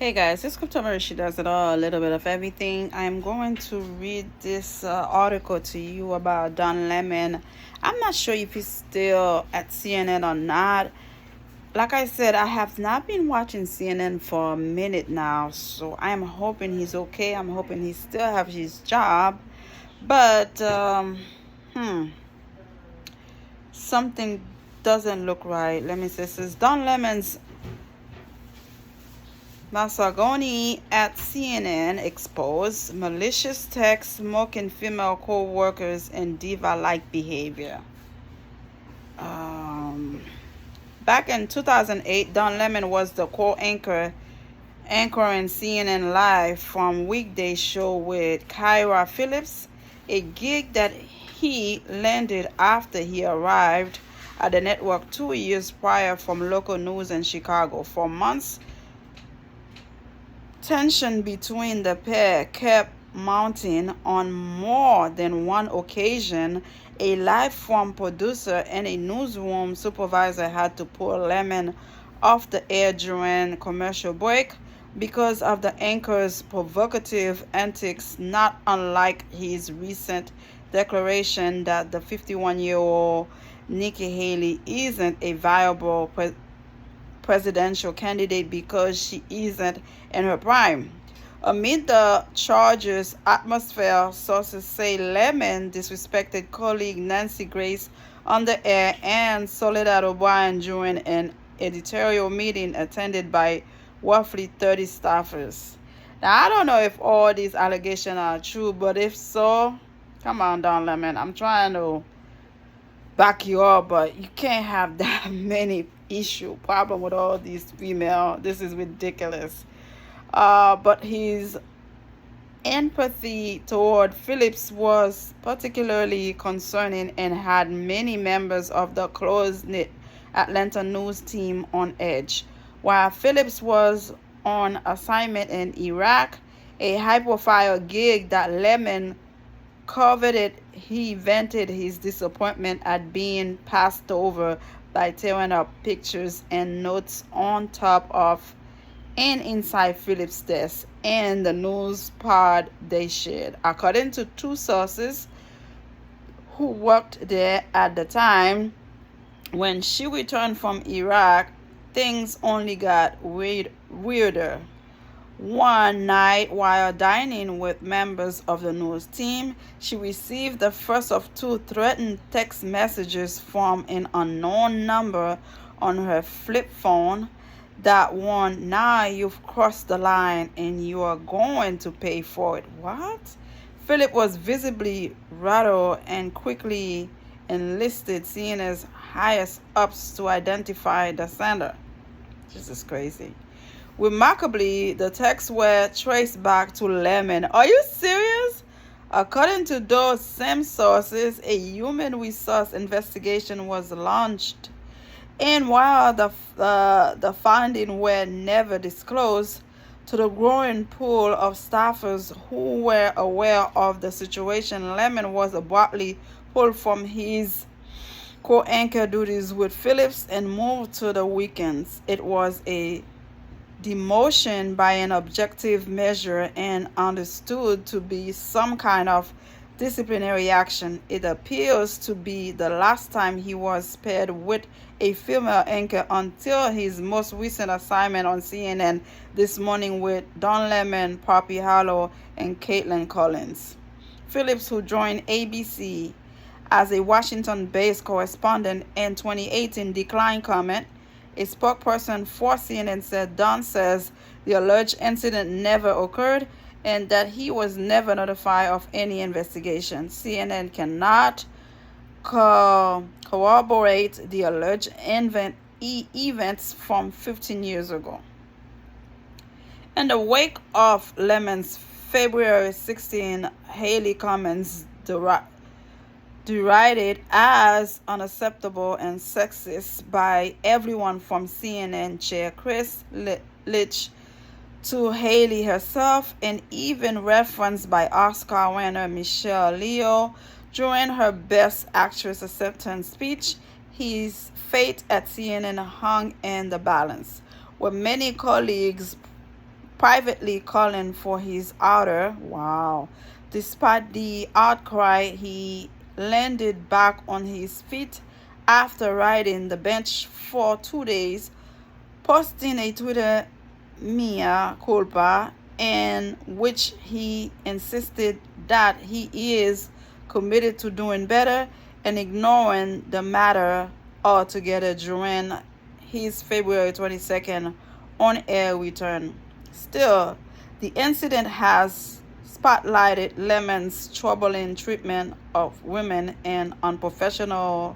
Hey guys, this Crypto she does it all, a little bit of everything. I'm going to read this article to you about Don Lemon. I'm not sure if he's still at CNN or not. Like I said, I have not been watching CNN for a minute now, so I'm hoping he's okay. I'm hoping he still has his job. But, something doesn't look right. Let me see. This is Don Lemon's Masagoni at CNN exposed malicious text mocking female co-workers and diva-like behavior. Back in 2008, Don Lemon was the co-anchor anchoring CNN Live from weekday show with Kyra Phillips, a gig that he landed after he arrived at the network 2 years prior from local news in Chicago. For months, tension between the pair kept mounting. On more than one occasion, a live from producer and a newsroom supervisor had to pull Lemon off the air during commercial break because of the anchor's provocative antics, not unlike his recent declaration that the 51-year-old Nikki Haley isn't a viable presidential candidate because she isn't in her prime. Amid the charges atmosphere, sources say Lemon disrespected colleague Nancy Grace on the air and Soledad O'Brien during an editorial meeting attended by roughly 30 staffers. Now, I don't know if all these allegations are true, but if so, come on, Don Lemon. I'm trying to back you up, but you can't have that many problem with all these female. This is ridiculous. But his empathy toward Phillips was particularly concerning and had many members of the close-knit Atlanta news team on edge. While Phillips was on assignment in Iraq, a high-profile gig that Lemon coveted, he vented his disappointment at being passed over by tearing up pictures and notes on top of and inside Phillips' desk and the news pod they shared. According to two sources who worked there at the time, when she returned from Iraq, things only got weirder. One night, while dining with members of the news team, she received the first of two threatened text messages from an unknown number on her flip phone that warned, "Now you've crossed the line and you are going to pay for it." What? Philip was visibly rattled and quickly enlisted CNN's highest ups to identify the sender. This is crazy. Remarkably, the texts were traced back to Lemon. Are you serious? According to those same sources, a human resource investigation was launched. And while the findings were never disclosed to the growing pool of staffers who were aware of the situation, Lemon was abruptly pulled from his co-anchor duties with Phillips and moved to the weekends. It was a demotion by an objective measure and understood to be some kind of disciplinary action. It appears to be the last time he was paired with a female anchor until his most recent assignment on CNN this morning with Don Lemon, Poppy Hallow, and Caitlin Collins. Phillips, who joined ABC as a Washington-based correspondent in 2018, declined comment. A spokesperson for CNN said Don says the alleged incident never occurred and that he was never notified of any investigation. CNN cannot corroborate the alleged events from 15 years ago. In the wake of Lemon's February 16 Haley comments derided as unacceptable and sexist by everyone from CNN chair Chris Litch to Haley herself, and even referenced by Oscar winner Michelle Leo during her Best Actress acceptance speech. His fate at CNN hung in the balance, with many colleagues privately calling for his order. Wow. Despite the outcry, he landed back on his feet after riding the bench for 2 days, posting a Twitter mea culpa in which he insisted that he is committed to doing better and ignoring the matter altogether during his February 22nd on-air return. Still, the incident has spotlighted Lemon's troubling treatment of women and unprofessional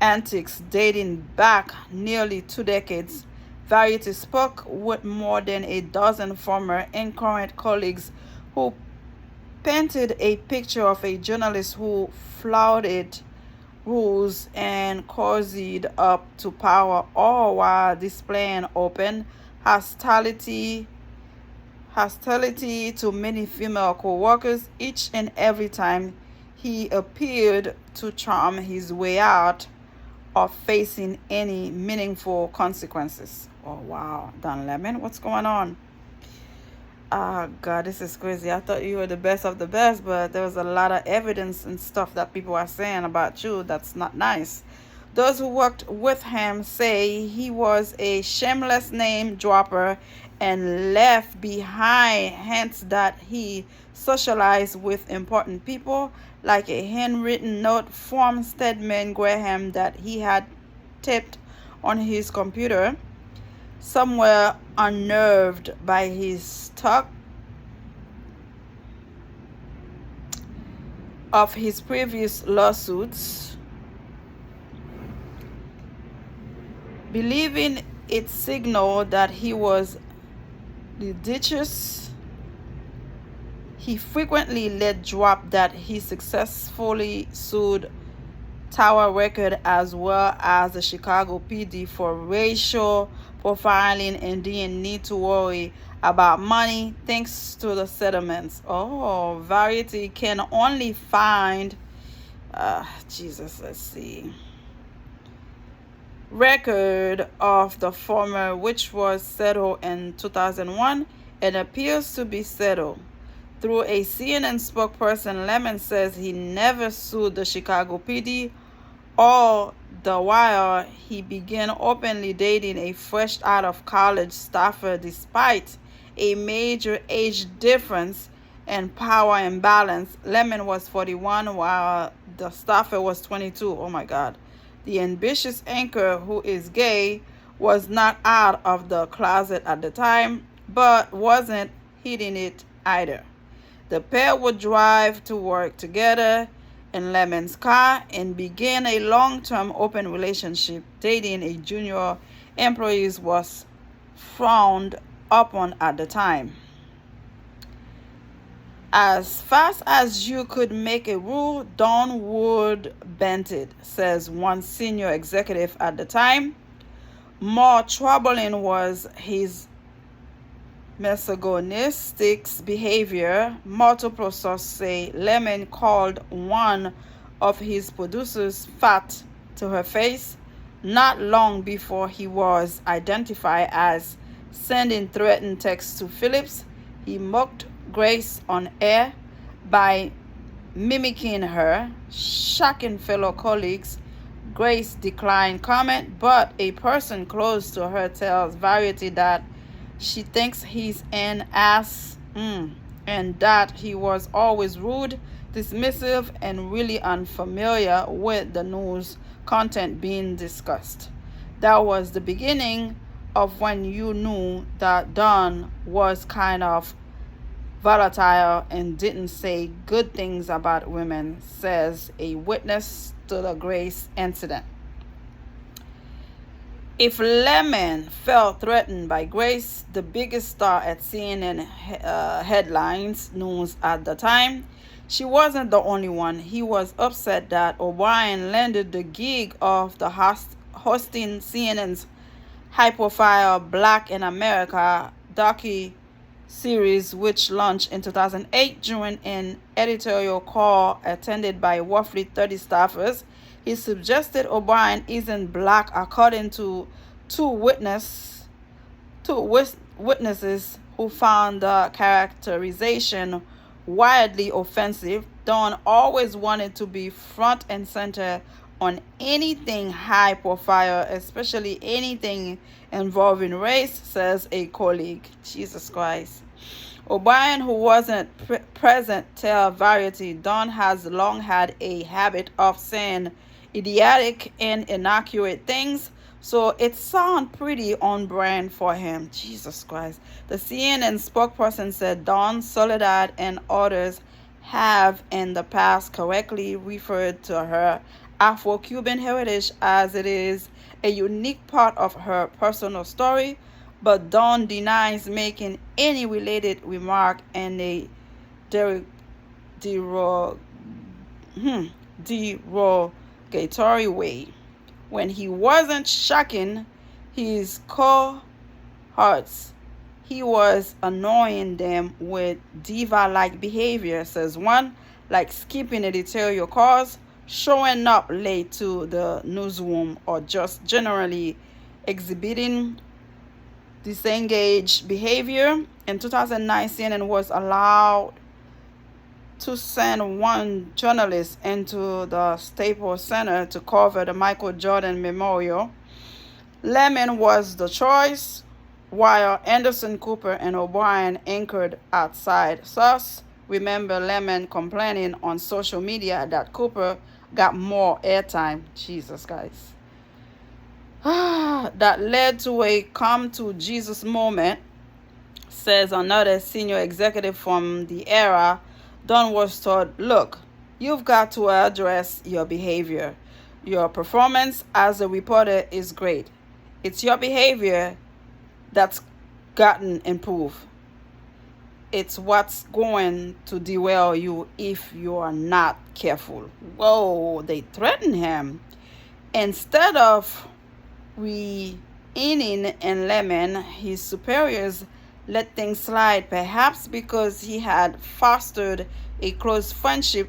antics dating back nearly 2 decades. Variety spoke with more than a dozen former and current colleagues who painted a picture of a journalist who flouted rules and cozied up to power, all while displaying open hostility to many female co-workers each and every time he appeared to charm his way out of facing any meaningful consequences. Oh wow, Don Lemon, what's going on? God, this is crazy. I thought you were the best of the best, but there was a lot of evidence and stuff that people are saying about you that's not nice. Those who worked with him say he was a shameless name dropper and left behind hints that he socialized with important people, like a handwritten note from Stedman Graham that he had taped on his computer. Somewhere unnerved by his talk of his previous lawsuits, believing it signaled that he was litigious, he frequently let drop that he successfully sued Tower Record as well as the Chicago PD for racial profiling and didn't need to worry about money thanks to the settlements. Oh, Variety can only find let's see, record of the former, which was settled in 2001 and appears to be settled. Through a CNN spokesperson, Lemon says he never sued the Chicago PD. All the while, he began openly dating a fresh out of college staffer despite a major age difference and power imbalance. Lemon was 41 while the staffer was 22. Oh my God. The ambitious anchor, who is gay, was not out of the closet at the time, but wasn't hiding it either. The pair would drive to work together in Lemon's car and began a long-term open relationship. Dating a junior employee was frowned upon at the time. As fast as you could make a rule, Don would bend it, says one senior executive at the time. More troubling was his misogynistic behavior. Multiple sources say Lemon called one of his producers fat to her face not long before he was identified as sending threatening texts to Phillips. He mocked Grace on air by mimicking her, shocking fellow colleagues. Grace declined comment, but a person close to her tells Variety that she thinks he's an ass and that he was always rude, dismissive, and really unfamiliar with the news content being discussed. That was the beginning of when you knew that Don was kind of volatile and didn't say good things about women, says a witness to the Grace incident. If Lemon felt threatened by Grace, the biggest star at CNN headlines news at the time, she wasn't the only one. He was upset that O'Brien landed the gig of the hosting CNN's high-profile Black in America docu-series, which launched in 2008 during an editorial call attended by roughly 30 staffers. He suggested O'Brien isn't black, according to two Two witnesses who found the characterization wildly offensive. Don always wanted to be front and center on anything high profile, especially anything involving race, says a colleague. Jesus Christ. O'Brien, who wasn't present, tell Variety Don has long had a habit of saying idiotic and inaccurate things, so it sounds pretty on brand for him. Jesus Christ. The CNN spokesperson said Don Soledad and others have in the past correctly referred to her Afro-Cuban heritage as it is a unique part of her personal story, but Dawn denies making any related remark in a derogatory way. When he wasn't shocking his cohorts, he was annoying them with diva-like behavior, says one, like skipping editorial calls, showing up late to the newsroom, or just generally exhibiting disengaged behavior. In 2009, CNN was allowed to send one journalist into the Staples Center to cover the Michael Jordan Memorial. Lemon was the choice, while Anderson Cooper and O'Brien anchored outside. Sus remember Lemon complaining on social media that Cooper got more airtime. Jesus, guys. That led to a come to Jesus moment, says another senior executive from the era. Don was told, look, you've got to address your behavior. Your performance as a reporter is great. It's your behavior that's gotten improved. It's what's going to derail you if you are not careful. Whoa, they threatened him. Instead of reigning in Lemon, his superiors let things slide, perhaps because he had fostered a close friendship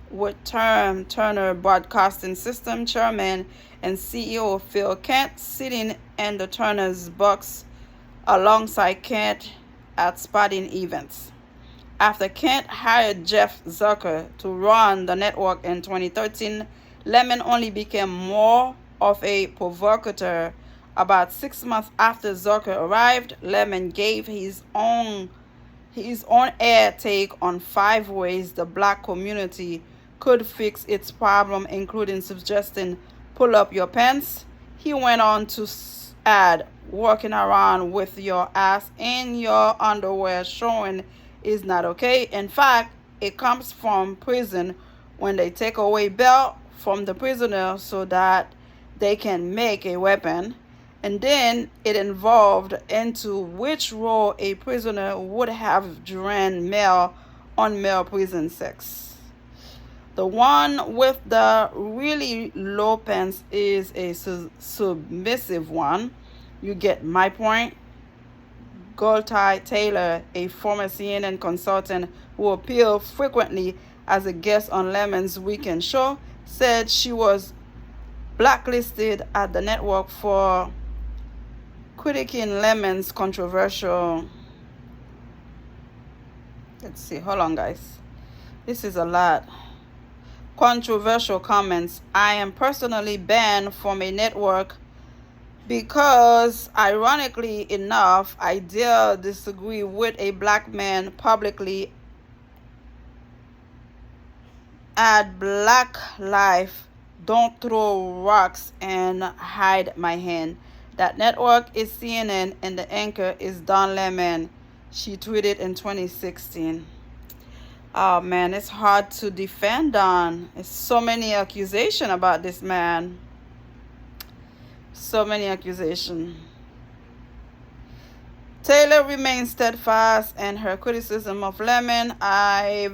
with Turner Broadcasting System chairman and CEO Phil Kent, sitting in the Turner's box alongside Kent at sporting events. After Kent hired Jeff Zucker to run the network in 2013, Lemon only became more of a provocateur. About 6 months after Zucker arrived, Lemon gave his own air take on 5 ways the black community could fix its problem, including suggesting pull up your pants. He went on to add, walking around with your ass in your underwear showing is not okay. In fact, it comes from prison when they take away belt from the prisoner so that they can make a weapon. And then it evolved into which role a prisoner would have during male on male prison sex. The one with the really low pants is a submissive one. You get my point. Goltai Taylor, a former CNN consultant who appeared frequently as a guest on Lemon's weekend show, said she was blacklisted at the network for critiquing Lemon's controversial. Let's see, hold on, guys. This is a lot. Controversial comments. I am personally banned from a network because, ironically enough, I dare disagree with a black man publicly at Black Life. Don't throw rocks and hide my hand. That network is CNN and the anchor is Don Lemon. She tweeted in 2016. Oh man, it's hard to defend Don. There's so many accusations about this man. So many accusations. Taylor remains steadfast in her criticism of Lemon. I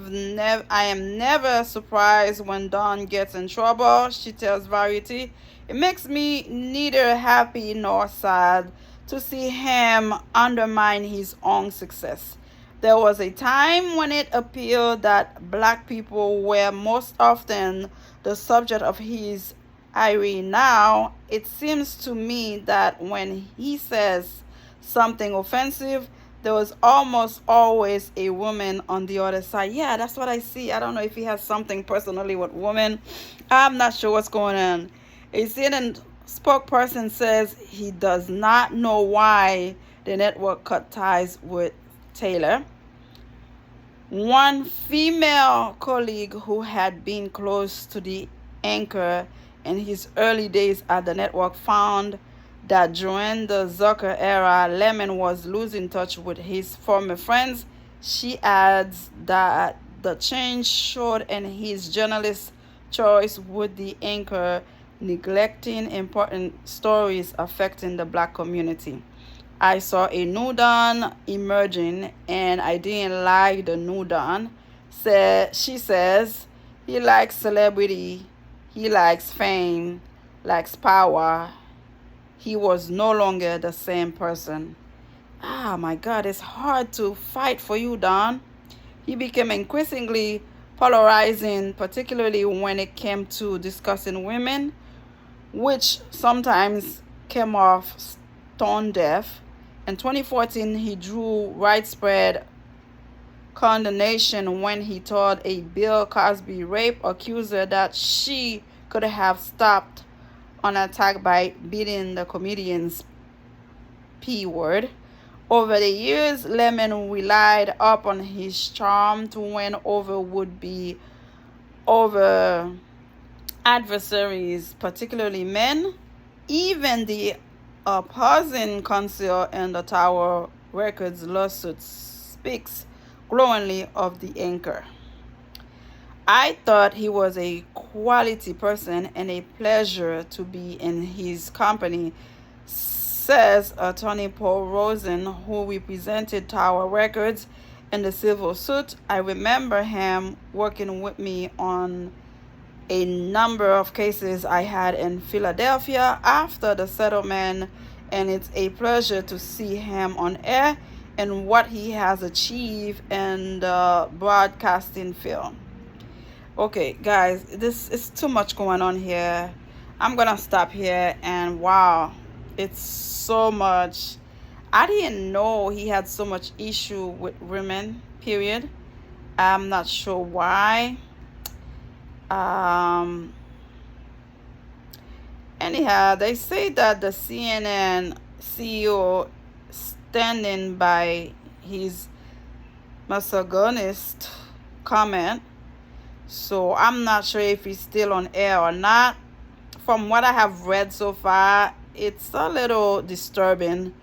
am never surprised when Don gets in trouble, she tells Variety. It makes me neither happy nor sad to see him undermine his own success. There was a time when it appeared that black people were most often the subject of his ire. Now, it seems to me that when he says something offensive, there was almost always a woman on the other side. Yeah, that's what I see. I don't know if he has something personally with women. I'm not sure what's going on. A CNN spokesperson says he does not know why the network cut ties with Taylor. One female colleague who had been close to the anchor in his early days at the network found that during the Zucker era, Lemon was losing touch with his former friends. She adds that the change showed in his journalist choice with the anchor neglecting important stories affecting the black community. I saw a new dawn emerging and I didn't like the new dawn. She says he likes celebrity, he likes fame, likes power. He was no longer the same person. Ah, my God, it's hard to fight for you, Don. He became increasingly polarizing, particularly when it came to discussing women, which sometimes came off stone deaf. In 2014, he drew widespread condemnation when he told a Bill Cosby rape accuser that she could have stopped an attack by beating the comedian's P word. Over the years, Lemon relied upon his charm to win over would-be over adversaries, particularly men. Even the opposing counsel in the Tower Records lawsuit speaks glowingly of the anchor. I thought he was a quality person and a pleasure to be in his company, says attorney Paul Rosen, who represented Tower Records in the civil suit. I remember him working with me on a number of cases I had in Philadelphia after the settlement, and it's a pleasure to see him on air and what he has achieved in the broadcasting field. Okay, guys, this is too much going on here. I'm gonna stop here, and wow, it's so much. I didn't know he had so much issue with women, period. I'm not sure why. Anyhow, they say that the CNN CEO standing by his misogynist comment. So I'm not sure if he's still on air or not. From what I have read so far, it's a little disturbing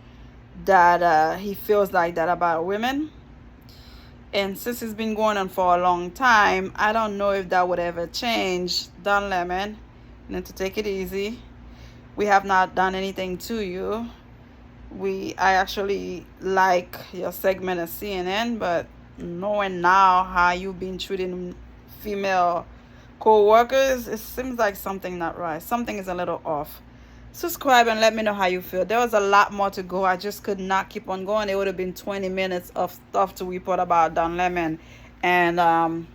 that he feels like that about women. And since it's been going on for a long time, I don't know if that would ever change. Don Lemon, you need to take it easy. We have not done anything to you. I actually like your segment at CNN, but knowing now how you've been treating female co-workers, it seems like something not right. Something is a little off. Subscribe and let me know how you feel. There was a lot more to go. I just could not keep on going. It would have been 20 minutes of stuff to report about Don Lemon, and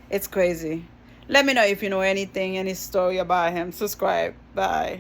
it's crazy. Let me know if you know anything, any story about him. Subscribe. Bye.